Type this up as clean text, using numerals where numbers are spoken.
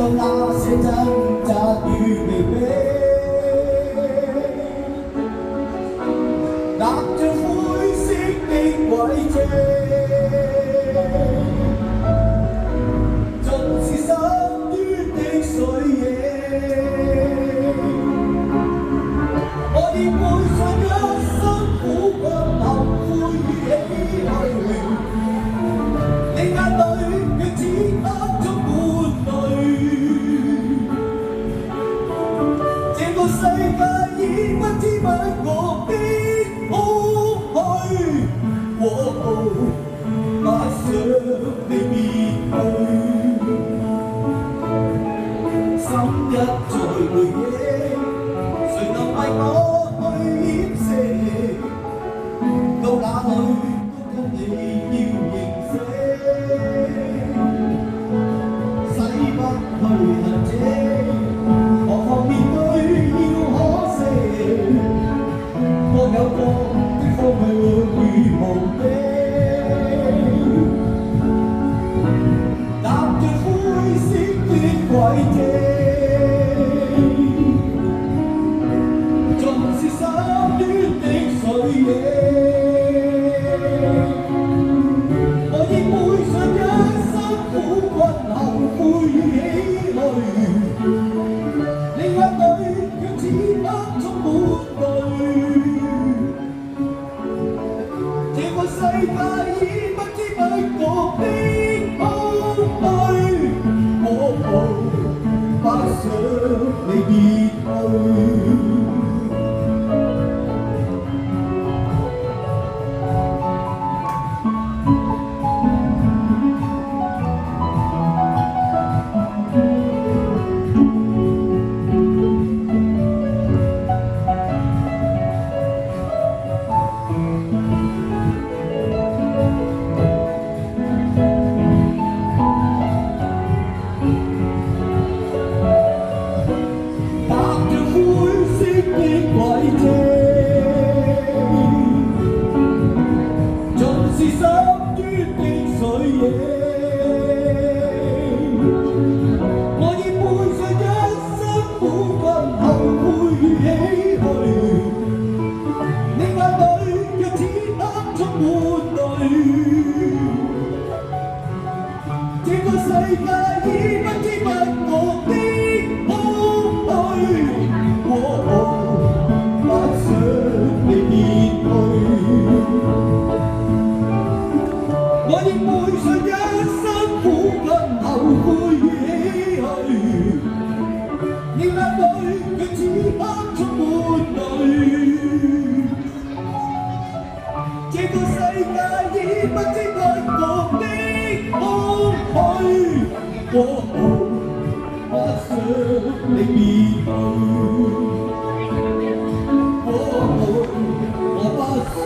到那些掙扎與疲憊，踏着灰色的軌跡，盡是深淵的水影。我已背上一生苦困後悔與唏噓，你眼裏卻此刻充滿淚。這個世界已不知不覺的空虛，不想你別去，心一再回憶，誰能為我去掩飾？到哪裏都跟你要認識，洗不去痕跡，何況面對要可惜。各有各的方向與目的，踏着灰色的軌跡。是深淵的水影，我已背上一生苦困後悔與唏噓，你眼裏卻此刻充滿淚。這個世界已不知不覺的空虛，不想你別去。是深淵的水影，我已背上一生苦困後悔與唏噓，你眼裏卻此刻充滿淚。這個世界已不知不覺的空虛，不想你別去。我已背上一生苦困後悔與唏噓，你眼裏卻此刻充滿淚。這個世界已不知不覺的空虛，不想你別去，我不想。